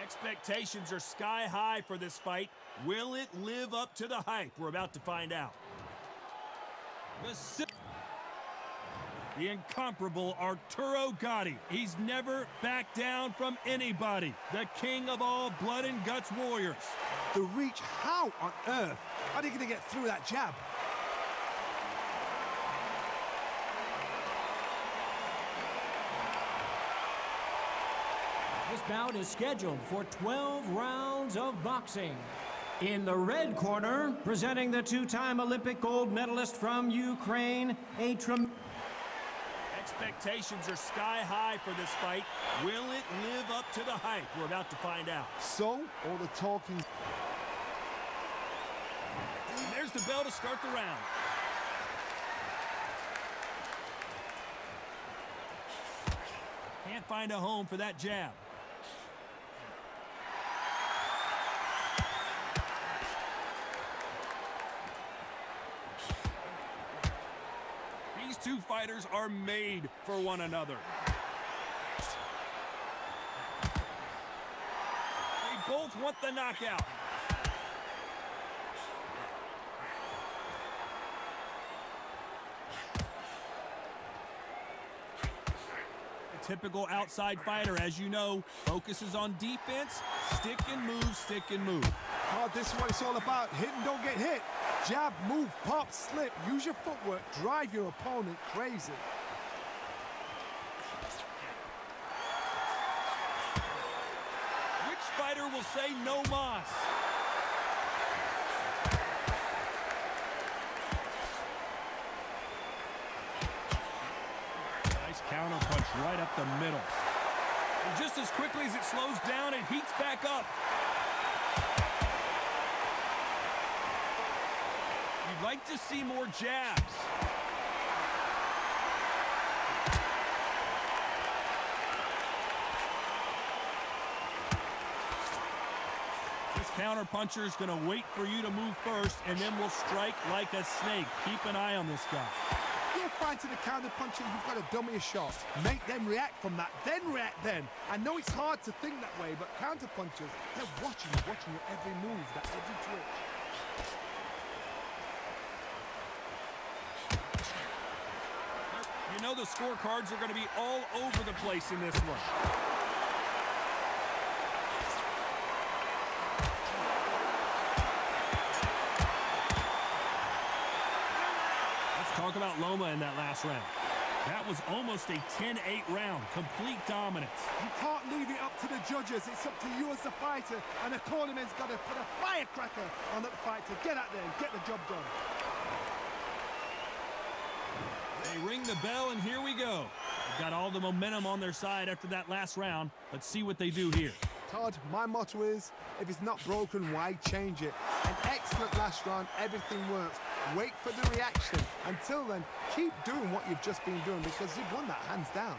Expectations are sky high for this fight. Will it live up to the hype? We're about to find out. The incomparable Arturo Gatti. He's never backed down from anybody. The king of all blood and guts warriors. The reach, how on earth are they going to get through that jab? This bout is scheduled for 12 rounds of boxing. In the red corner, presenting the two-time Olympic gold medalist from Ukraine, Expectations are sky high for this fight. Will it live up to the hype? We're about to find out. So, all the talking... And there's the bell to start the round. Can't find a home for that jab. These two fighters are made for one another. They both want the knockout. The typical outside fighter, as you know, focuses on defense, stick and move, stick and move. Oh, this is what it's all about. Hit and don't get hit. Jab, move, pop, slip. Use your footwork. Drive your opponent crazy. Which fighter will say no mas? Nice counter punch right up the middle. And just as quickly as it slows down, it heats back up. You'd like to see more jabs. This counterpuncher is going to wait for you to move first, and then will strike like a snake. Keep an eye on this guy. You're fighting a counterpuncher, you've got to dummy a shot. Make them react from that, then react then. I know it's hard to think that way, but counterpunchers, they're watching your every move, that every twitch. You know the scorecards are going to be all over the place in this one. Let's talk about Loma in that last round. That was almost a 10-8 round, complete dominance. You can't leave it up to the judges. It's up to you as the fighter, and the cornerman's got to put a firecracker on that fight to get out there and get the job done. They ring the bell, and here we go. They've got all the momentum on their side after that last round. Let's see what they do here. Todd, my motto is, if it's not broken, why change it? An excellent last round, everything works. Wait for the reaction. Until then, keep doing what you've just been doing because you've won that hands down.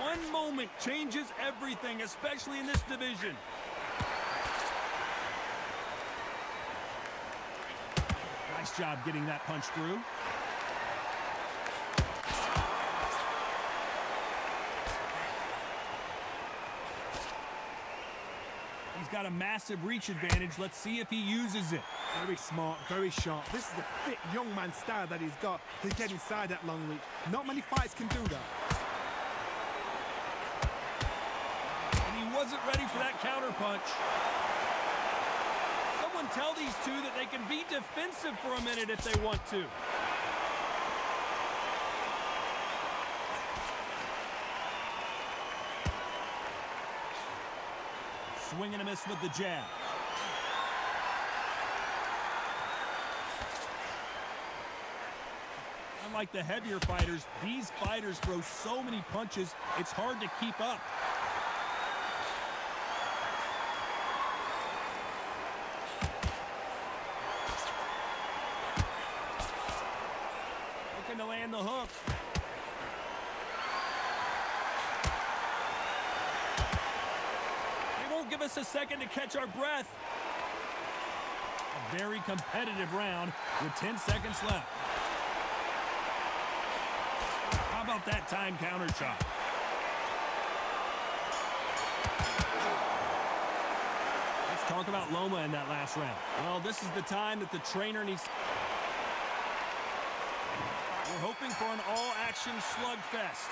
One moment changes everything, especially in this division. Nice job getting that punch through. He's got a massive reach advantage. Let's see if he uses it. Very smart, very sharp. This is the fit young man style that he's got to get inside that long reach. Not many fights can do that. Wasn't ready for that counter punch. Someone tell these two that they can be defensive for a minute if they want to. Swing and a miss with the jab. Unlike the heavier fighters, these fighters throw so many punches, it's hard to keep up. To land the hook. They won't give us a second to catch our breath. Very competitive round with 10 seconds left. How about that time counter shot? Let's talk about Loma in that last round. Well, this is the time that the trainer needs. We're hoping for an all-action slugfest.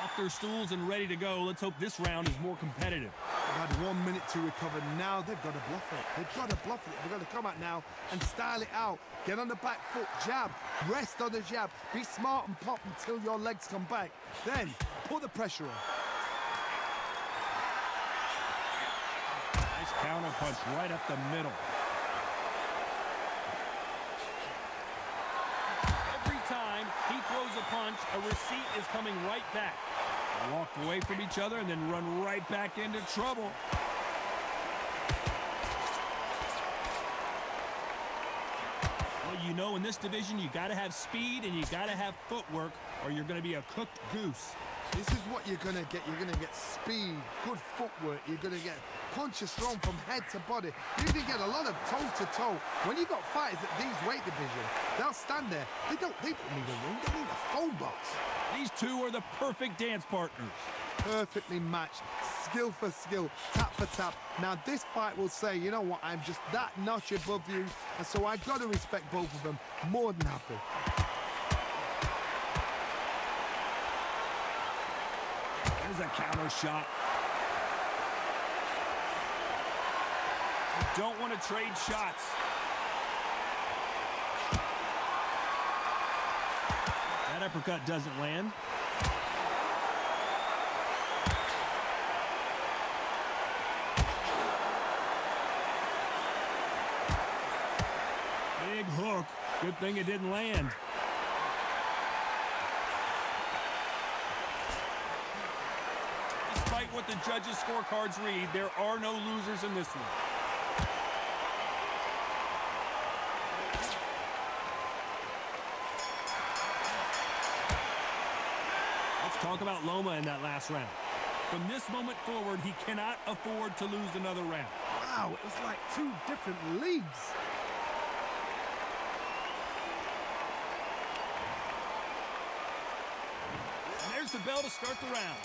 Off their stools and ready to go. Let's hope this round is more competitive. They've had 1 minute to recover. Now they've got to bluff it. They've got to bluff it. They've got to come out now and style it out. Get on the back foot, jab, rest on the jab. Be smart and pop until your legs come back. Then put the pressure on. Nice counter punch right up the middle. Every time he throws a punch, a receipt is coming right back. Walk away from each other and then run right back into trouble. Well, you know, in this division, you got to have speed and you got to have footwork, or you're going to be a cooked goose. This is what you're going to get. You're going to get speed, good footwork. You're going to get punches thrown from head to body. You're going to get a lot of toe-to-toe. When you got fighters at these weight divisions, they'll stand there. They don't need a ring. They need a phone box. These two are the perfect dance partners. Perfectly matched, skill for skill, tap for tap. Now this fight will say, you know what, I'm just that notch above you, and so I got to respect both of them more than happy. There's a counter shot. You don't want to trade shots. That uppercut doesn't land. Big hook. Good thing it didn't land. Despite what the judges' scorecards read, there are no losers in this one. Talk about Loma in that last round. From this moment forward, he cannot afford to lose another round. Wow, it was like two different leagues. And there's the bell to start the round.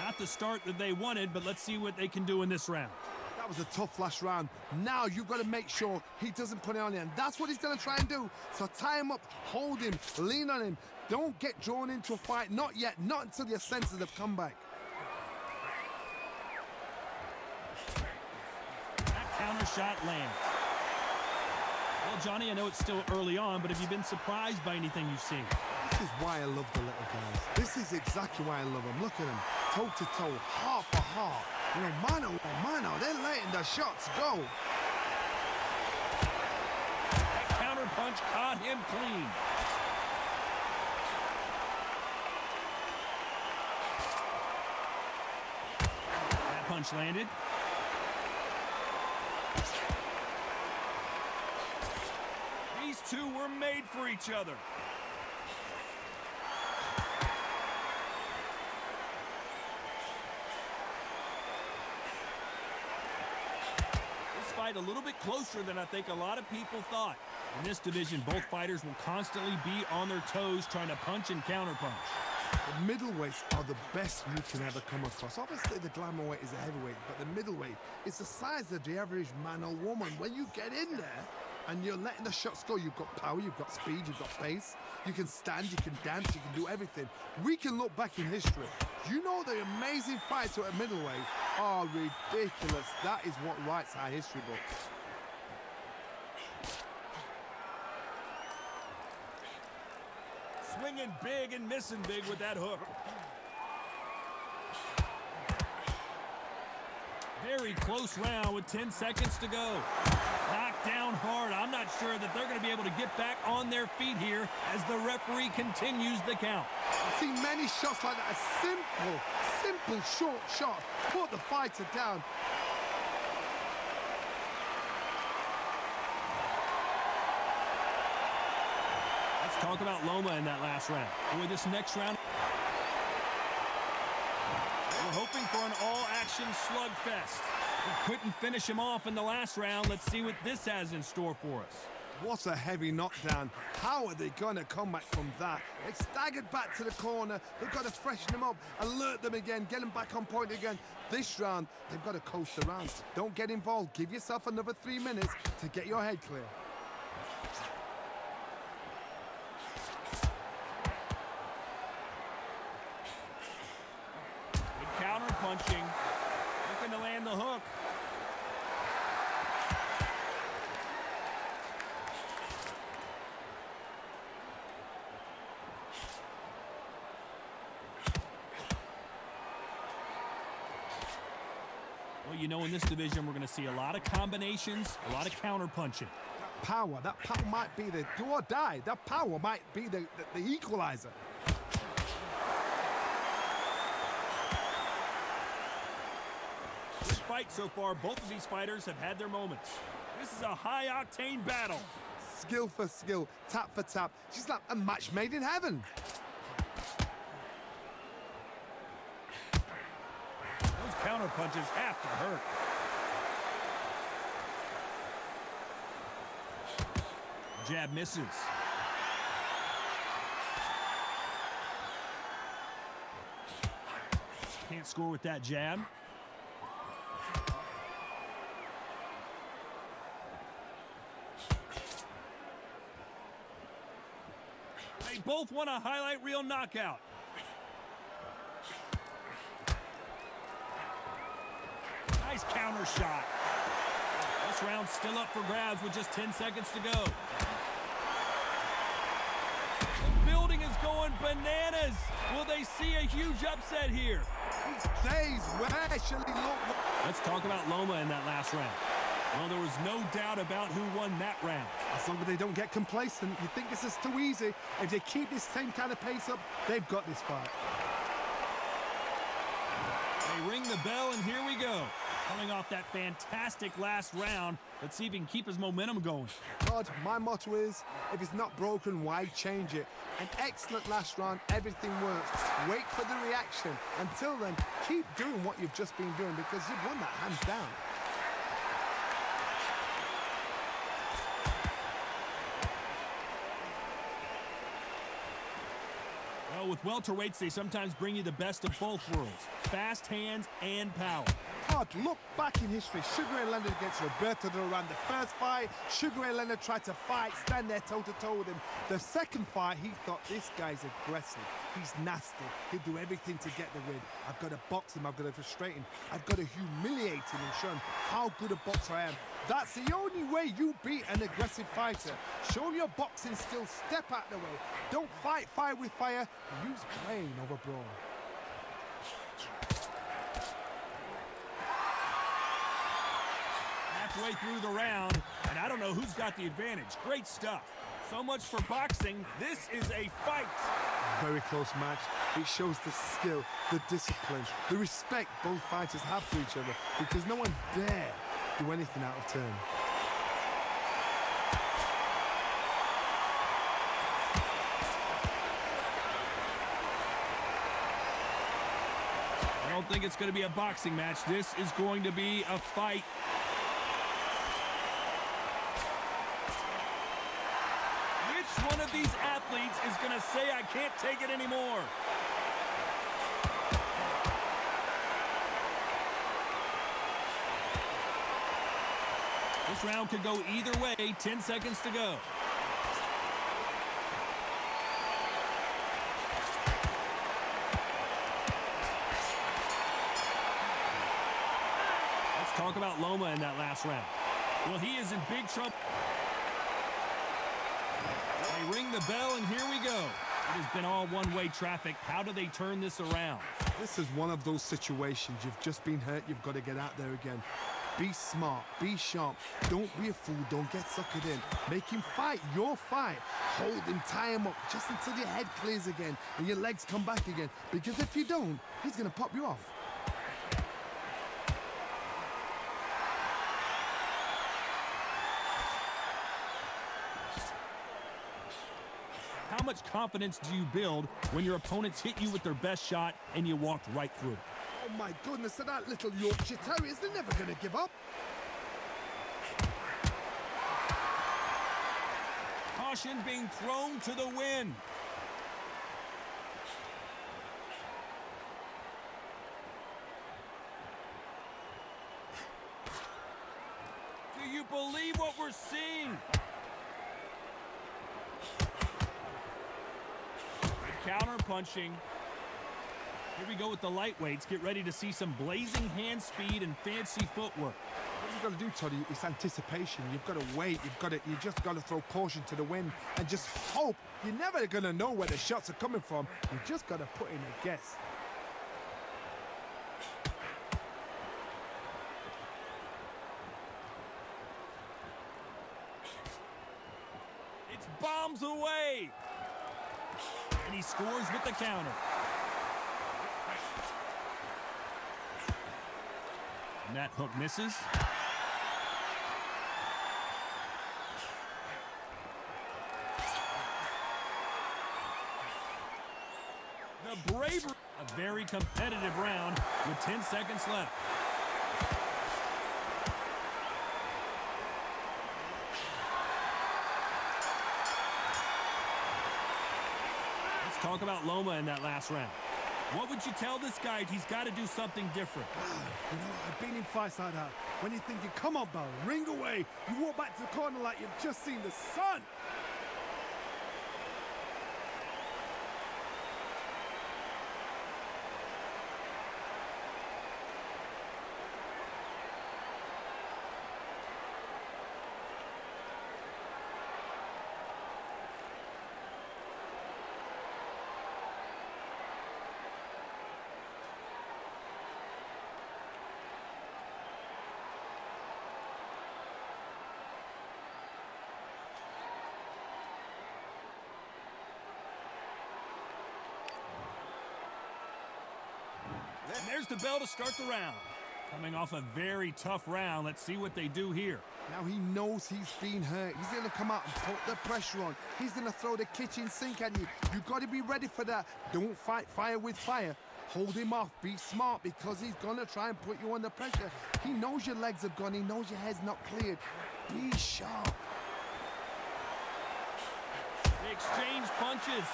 Not the start that they wanted, but let's see what they can do in this round. That was a tough last round. Now you've got to make sure he doesn't put it on you, and that's what he's going to try and do. So tie him up, hold him, lean on him. Don't get drawn into a fight. Not yet. Not until your senses have come back. That counter shot lands. Well, Johnny, I know it's still early on, but have you been surprised by anything you've seen? This is why I love the little guys. This is exactly why I love them. Look at them. Toe to toe, heart for heart. You know, mano a mano. They're letting the shots go. That counter punch caught him clean. That punch landed. These two were made for each other. A little bit closer than I think a lot of people thought. In this division, both fighters will constantly be on their toes trying to punch and counterpunch. The middleweights are the best you can ever come across. Obviously, the glamour weight is a heavyweight, but the middleweight is the size of the average man or woman. When you get in there and you're letting the shots go, you've got power, you've got speed, you've got pace. You can stand, you can dance, you can do everything. We can look back in history. You know the amazing fights at middleweight are ridiculous. That is what writes our history books. Swinging big and missing big with that hook. Very close round with 10 seconds to go. Knocked down hard. I'm not sure that they're going to be able to get back on their feet here as the referee continues the count. I've seen many shots like that. A simple short shot. Put the fighter down. Let's talk about Loma in that last round. With this next round, we're hoping for an all-action submission slugfest. We couldn't finish him off in the last round. Let's see what this has in store for us. What a heavy knockdown. How are they going to come back from that? They staggered back to the corner. They've got to freshen them up, alert them again, get them back on point again. This round, they've got to coast around. Don't get involved. Give yourself another 3 minutes to get your head clear. Good counter punching. Looking to land the hook. Well, you know, in this division, we're going to see a lot of combinations, a lot of counter punching. That power might be the do or die. That power might be the equalizer. This fight so far, both of these fighters have had their moments. This is a high-octane battle. Skill for skill, tap for tap. She's like a match made in heaven. Those counter punches have to hurt. Jab misses. Can't score with that jab. They both want a highlight reel knockout. Nice counter shot. This round's still up for grabs with just 10 seconds to go. The building is going bananas. Will they see a huge upset here? These days, where shall he look? Let's talk about Loma in that last round. Well, there was no doubt about who won that round. As long as they don't get complacent, you think this is too easy. If they keep this same kind of pace up, they've got this fight. They ring the bell, and here we go. Coming off that fantastic last round, let's see if he can keep his momentum going. God, my motto is, if it's not broken, why change it? An excellent last round, everything works. Wait for the reaction. Until then, keep doing what you've just been doing because you've won that hands down. Well, with welterweights, they sometimes bring you the best of both worlds. Fast hands and power. God, look back in history. Sugar Ray Leonard against Roberto Duran. The first fight, Sugar Ray Leonard tried to fight, stand there toe-to-toe with him. The second fight, he thought, this guy's aggressive. He's nasty. He'll do everything to get the win. I've got to box him. I've got to frustrate him. I've got to humiliate him and show him how good a boxer I am. That's the only way you beat an aggressive fighter. Show him your boxing skills. Step out the way. Don't fight fire with fire. Use brain over brawn. Halfway through the round, and I don't know who's got the advantage. Great stuff. So much for boxing. This is a fight. Very close match. It shows the skill, the discipline, the respect both fighters have for each other because no one dare do anything out of turn. I don't think it's going to be a boxing match. This is going to be a fight. Which one of these athletes is going to say, I can't take it anymore? This round could go either way. 10 seconds to go. Talk about Loma in that last round. Well, he is in big trouble. They ring the bell, and here we go. It has been all one-way traffic. How do they turn this around? This is one of those situations. You've just been hurt. You've got to get out there again. Be smart. Be sharp. Don't be a fool. Don't get suckered in. Make him fight your fight. Hold him, tie him up, just until your head clears again and your legs come back again. Because if you don't, he's going to pop you off. How much confidence do you build when your opponents hit you with their best shot and you walked right through it? Oh my goodness, so that little Yorkshire Terriers, they're never going to give up. Caution being thrown to the wind. Do you believe what we're seeing? Counter punching. Here we go with the lightweights. Get ready to see some blazing hand speed and fancy footwork. What you've got to do, Toddy, is anticipation. You've got to wait. You just got to throw caution to the wind and just hope. You're never going to know where the shots are coming from. You just got to put in a guess. It's bombs away. And he scores with the counter. And that hook misses. The bravery. A very competitive round with 10 seconds left. Let's talk about Loma in that last round. What would you tell this guy? He's got to do something different. You know, I've been in fights like that. When you're thinking, come on, Bo, ring away. You walk back to the corner like you've just seen the sun. And there's the bell to start the round. Coming off a very tough round. Let's see what they do here. Now he knows he's been hurt. He's going to come out and put the pressure on. He's going to throw the kitchen sink at you. You've got to be ready for that. Don't fight fire with fire. Hold him off. Be smart because he's going to try and put you under pressure. He knows your legs are gone. He knows your head's not cleared. Be sharp. They exchange punches.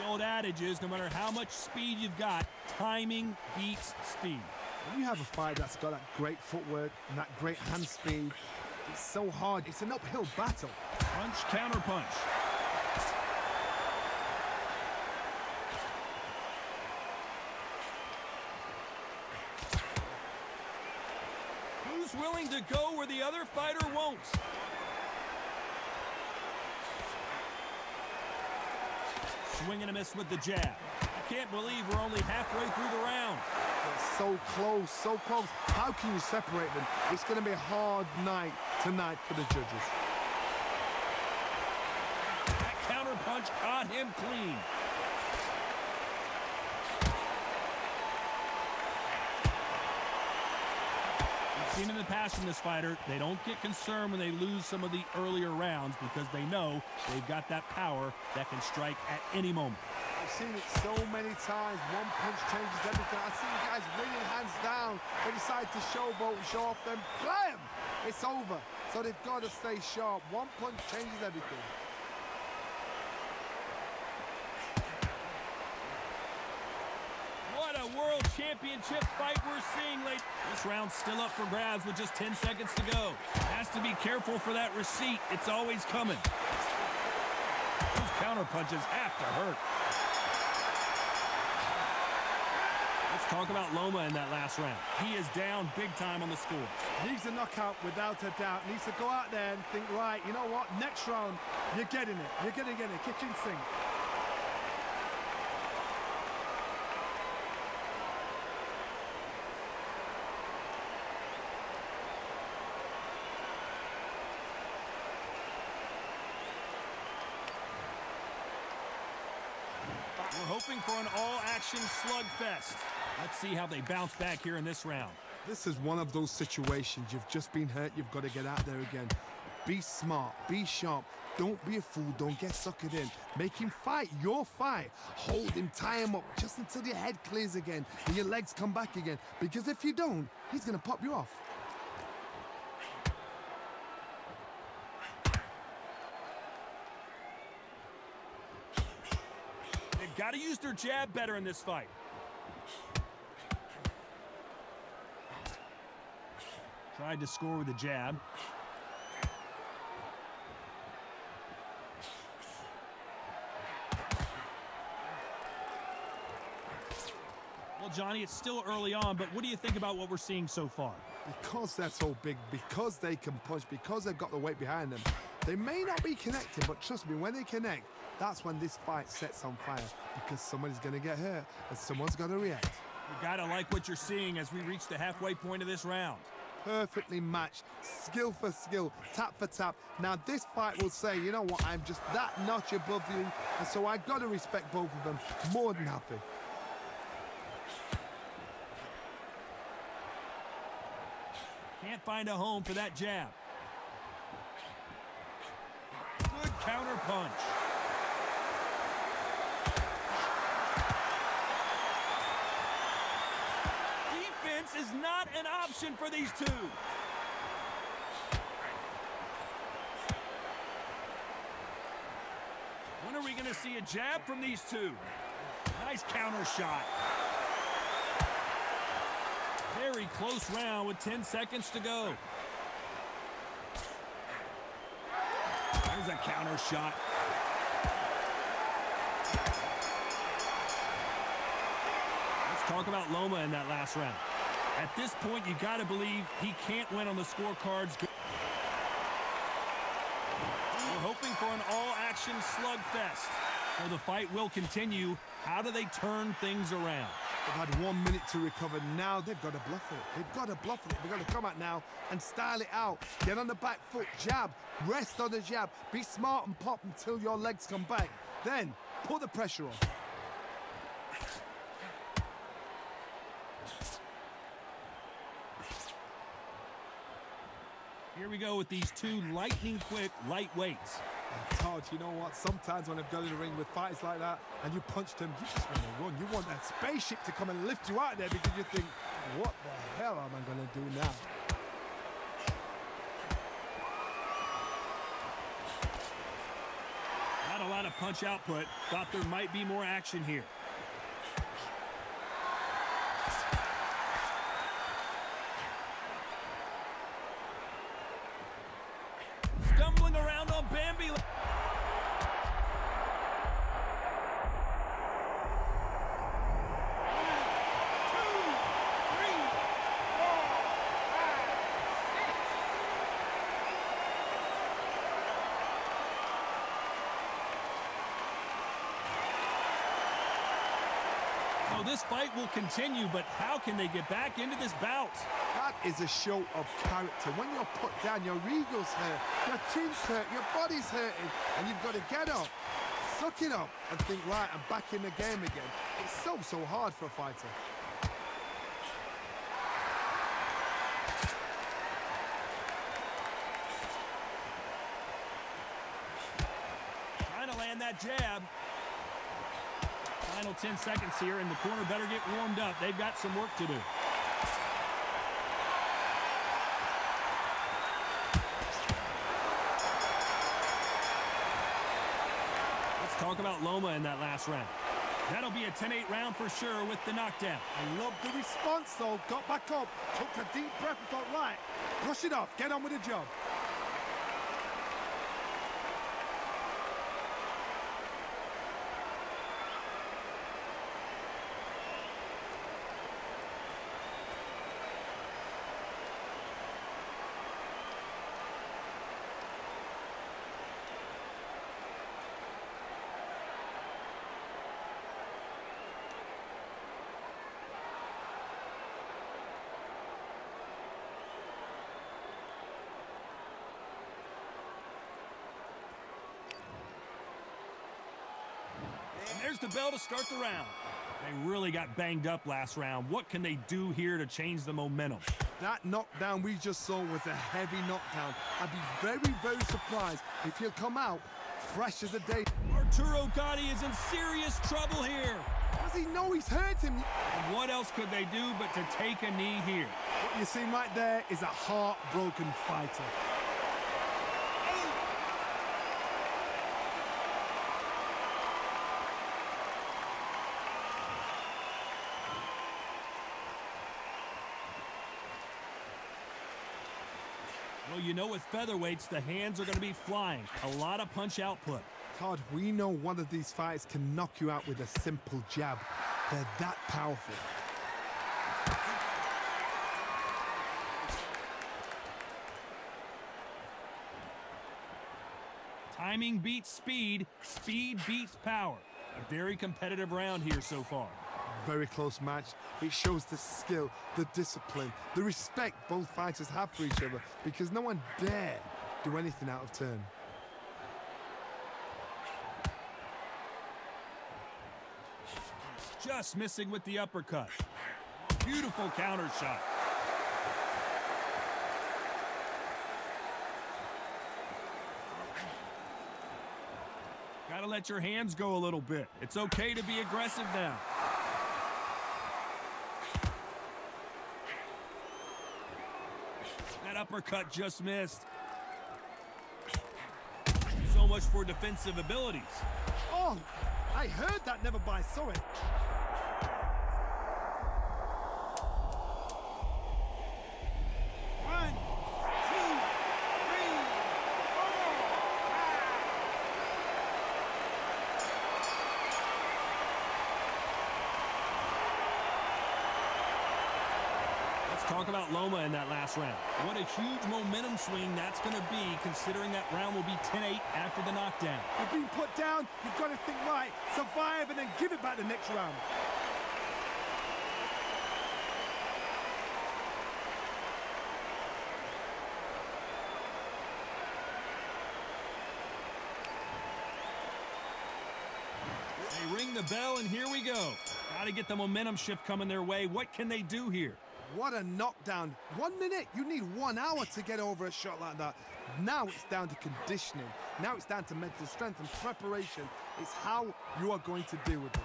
The old adage is no matter how much speed you've got, timing beats speed. When you have a fight that's got that great footwork and that great hand speed, it's so hard. It's an uphill battle. Punch, counter punch. Who's willing to go where the other fighter won't? Swing and a miss with the jab. I can't believe we're only halfway through the round. It's so close, so close. How can you separate them? It's going to be a hard night tonight for the judges. That counter punch caught him clean. We've seen in the past from this fighter, they don't get concerned when they lose some of the earlier rounds because they know they've got that power that can strike at any moment. I've seen it so many times. One punch changes everything. I've seen guys winning hands down. They decide to showboat, show off them. Blam! It's over. So they've got to stay sharp. One punch changes everything. What a world championship fight we're seeing late. This round's still up for grabs with just 10 seconds to go. Has to be careful for that receipt. It's always coming. Those counter punches have to hurt. Let's talk about Loma in that last round. He is down big time on the scores. Needs a knockout without a doubt. Needs to go out there and think, right, you know what? Next round, you're getting it. You're going to get it. Kitchen sink. We're hoping for an all-action slugfest. Let's see how they bounce back here in this round. This is one of those situations. You've just been hurt. You've got to get out there again. Be smart, be sharp. Don't be a fool, don't get suckered in. Make him fight your fight. Hold him, tie him up just until your head clears again and your legs come back again. Because if you don't, he's gonna pop you off. They've got to use their jab better in this fight. Tried to score with a jab. Well, Johnny, it's still early on, but what do you think about what we're seeing so far? Because they're so big, because they can punch, because they've got the weight behind them, they may not be connecting, but trust me, when they connect, that's when this fight sets on fire, because somebody's going to get hurt and someone's got to react. You got to like what you're seeing as we reach the halfway point of this round. Perfectly matched, skill for skill, tap for tap. Now this fight will say, you know what, I'm just that notch above you, and so I've got to respect both of them. More than happy. Can't find a home for that jab. Good counter punch. Defense is not an option for these two. When are we going to see a jab from these two? Nice counter shot. Very close round with 10 seconds to go. There's a counter shot. Let's talk about Loma in that last round. At this point, you got to believe he can't win on the scorecards. We're hoping for an all-action slugfest. So the fight will continue. How do they turn things around? They've had 1 minute to recover. Now they've got to bluff it. They've got to bluff it. They've got to come out now and style it out. Get on the back foot, jab, rest on the jab. Be smart and pop until your legs come back. Then put the pressure on. Here we go with these two lightning-quick lightweights. Todd, you know what? Sometimes when I've gone in the ring with fighters like that and you punched them, you just want to run. You want that spaceship to come and lift you out of there because you think, what the hell am I going to do now? Not a lot of punch output. Thought there might be more action here. Stumbling around on Bambi. So this fight will continue, but how can they get back into this bout? That is a show of character. When you're put down, your ego's hurt, your chin's hurt, your body's hurting, and you've got to get up, suck it up, and think, right, I'm back in the game again. It's so hard for a fighter. Trying to land that jab. Final 10 seconds here, and the corner better get warmed up. They've got some work to do. Let's talk about Loma in that last round. That'll be a 10-8 round for sure with the knockdown. I love the response, though. Got back up, took a deep breath and thought, right, brush it off, get on with the job. And there's the bell to start the round. They really got banged up last round. What can they do here to change the momentum? That knockdown we just saw was a heavy knockdown. I'd be very, very surprised if he'll come out fresh as a day. Arturo Gatti is in serious trouble here. Does he know he's hurt him? And what else could they do but to take a knee here? What you see right there is a heartbroken fighter. Well, you know with featherweights, the hands are going to be flying. A lot of punch output. Todd, we know one of these fighters can knock you out with a simple jab. They're that powerful. Timing beats speed. Speed beats power. A very competitive round here so far. Very close match. It shows the skill, the discipline, the respect both fighters have for each other because no one dare do anything out of turn. Just missing with the uppercut. Beautiful counter shot. Gotta let your hands go a little bit. It's okay to be aggressive now. That uppercut just missed. So much for defensive abilities. Oh, I heard that, never by saw it. Talk about Loma in that last round. What a huge momentum swing that's going to be, considering that round will be 10-8 after the knockdown. You've been put down, you've got to think right, survive, and then give it back the next round. They ring the bell, and here we go. Got to get the momentum shift coming their way. What can they do here? What a knockdown. 1 minute, you need 1 hour to get over a shot like that. Now it's down to conditioning. Now it's down to mental strength and preparation. It's how you are going to deal with this.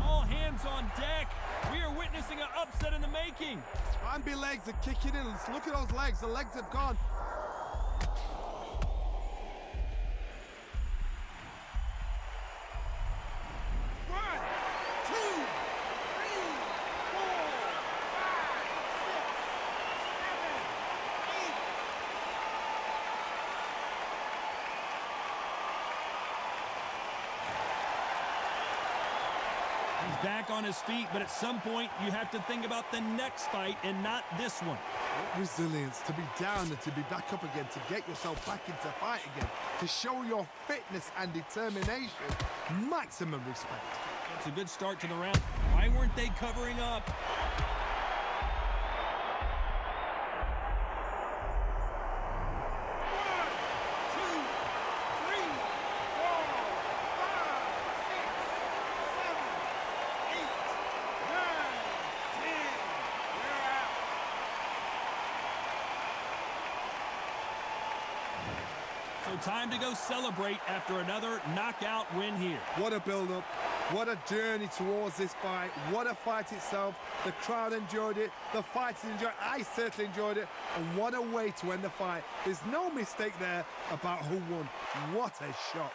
All hands on deck. We are witnessing an upset in the making. Bambi legs are kicking in. Look at those legs. The legs have gone. He's back on his feet, but at some point you have to think about the next fight and not this one. Resilience, to be down and to be back up again, to get yourself back into fight again, to show your fitness and determination. Maximum respect. That's a good start to the round. Why weren't they covering up? So time to go celebrate after another knockout win here. What a build-up. What a journey towards this fight. What a fight itself. The crowd enjoyed it. The fighters enjoyed it. I certainly enjoyed it. And what a way to end the fight. There's no mistake there about who won. What a shot.